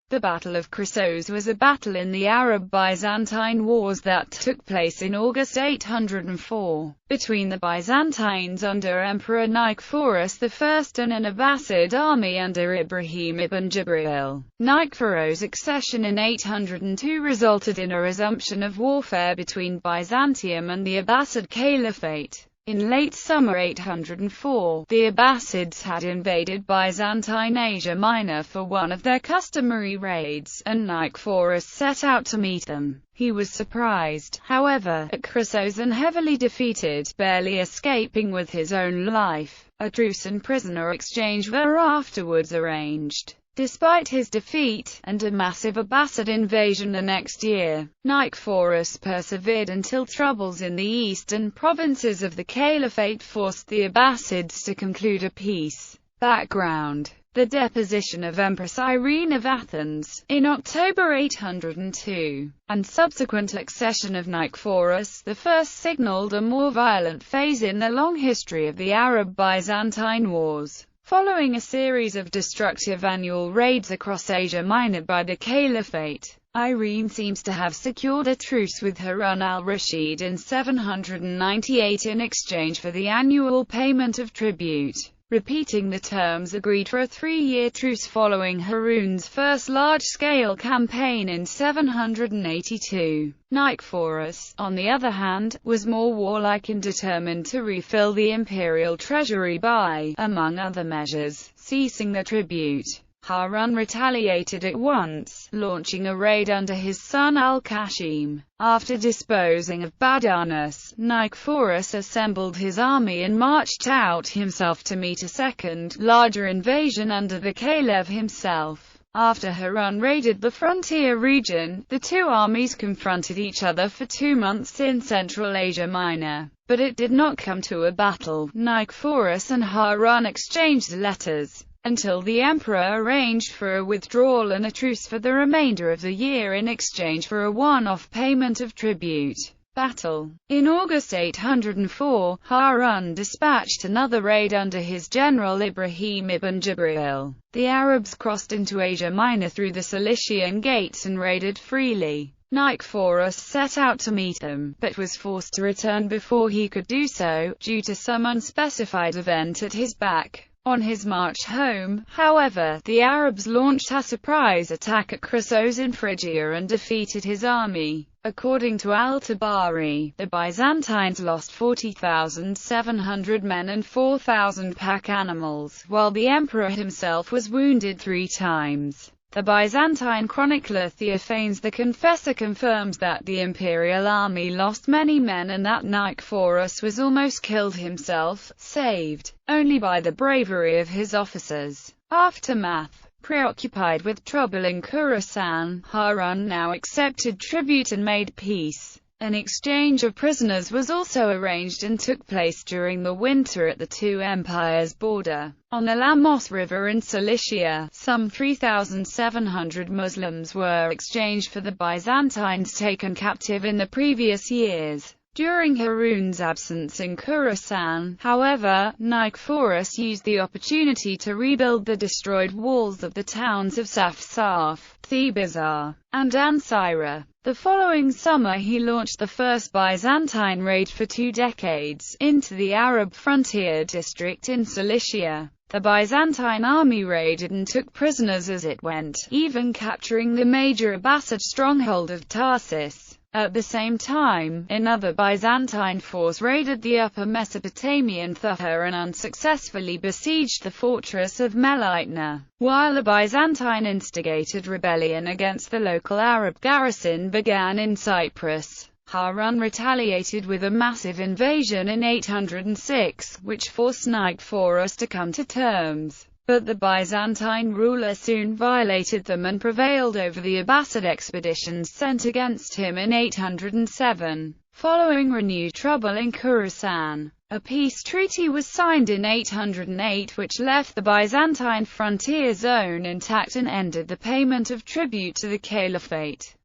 The Battle of Krasos was a battle in the Arab-Byzantine Wars that took place in August 804, between the Byzantines under Emperor Nikephoros I and an Abbasid army under Ibrahim ibn Jibril. Nikephoros' accession in 802 resulted in a resumption of warfare between Byzantium and the Abbasid Caliphate. In late summer 804, the Abbasids had invaded Byzantine Asia Minor for one of their customary raids, and Nikephoros set out to meet them. He was surprised, however, at Krasos and heavily defeated, barely escaping with his own life. A truce and prisoner exchange were afterwards arranged. Despite his defeat, and a massive Abbasid invasion the next year, Nikephoros persevered until troubles in the eastern provinces of the Caliphate forced the Abbasids to conclude a peace. Background: the deposition of Empress Irene of Athens, in October 802, and subsequent accession of Nikephoros I signaled a more violent phase in the long history of the Arab-Byzantine Wars. Following a series of destructive annual raids across Asia Minor by the Caliphate, Irene seems to have secured a truce with Harun al-Rashid in 798 in exchange for the annual payment of tribute, repeating the terms agreed for a 3-year truce following Harun's first large-scale campaign in 782. Nikephoros, on the other hand, was more warlike and determined to refill the imperial treasury by, among other measures, ceasing the tribute. Harun retaliated at once, launching a raid under his son al-Kashim. After disposing of Badarnus, Nikephoros assembled his army and marched out himself to meet a second, larger invasion under the Caliph himself. After Harun raided the frontier region, the two armies confronted each other for 2 months in Central Asia Minor, but it did not come to a battle. Nikephoros and Harun exchanged letters, until the emperor arranged for a withdrawal and a truce for the remainder of the year in exchange for a one-off payment of tribute. Battle. In August 804, Harun dispatched another raid under his general Ibrahim ibn Jibril. The Arabs crossed into Asia Minor through the Cilician gates and raided freely. Nikephoros set out to meet them, but was forced to return before he could do so, due to some unspecified event at his back. On his march home, however, the Arabs launched a surprise attack at Krasos in Phrygia and defeated his army. According to al-Tabari, the Byzantines lost 40,700 men and 4,000 pack animals, while the emperor himself was wounded 3 times. The Byzantine chronicler Theophanes the Confessor confirms that the imperial army lost many men and that Nikephoros was almost killed himself, saved only by the bravery of his officers. Aftermath. Preoccupied with trouble in Khorasan, Harun now accepted tribute and made peace. An exchange of prisoners was also arranged and took place during the winter at the two empires' border. On the Lamos River in Cilicia, some 3,700 Muslims were exchanged for the Byzantines taken captive in the previous years. During Harun's absence in Khorasan, however, Nikephoros used the opportunity to rebuild the destroyed walls of the towns of Safsaf, Thebizar, and Ancyra. The following summer he launched the first Byzantine raid for 2 decades, into the Arab frontier district in Cilicia. The Byzantine army raided and took prisoners as it went, even capturing the major Abbasid stronghold of Tarsus. At the same time, another Byzantine force raided the upper Mesopotamian Thuha and unsuccessfully besieged the fortress of Melitna, while a Byzantine-instigated rebellion against the local Arab garrison began in Cyprus. Harun retaliated with a massive invasion in 806, which forced Nikephoros to come to terms. But the Byzantine ruler soon violated them and prevailed over the Abbasid expeditions sent against him in 807. Following renewed trouble in Khorasan, a peace treaty was signed in 808 which left the Byzantine frontier zone intact and ended the payment of tribute to the Caliphate.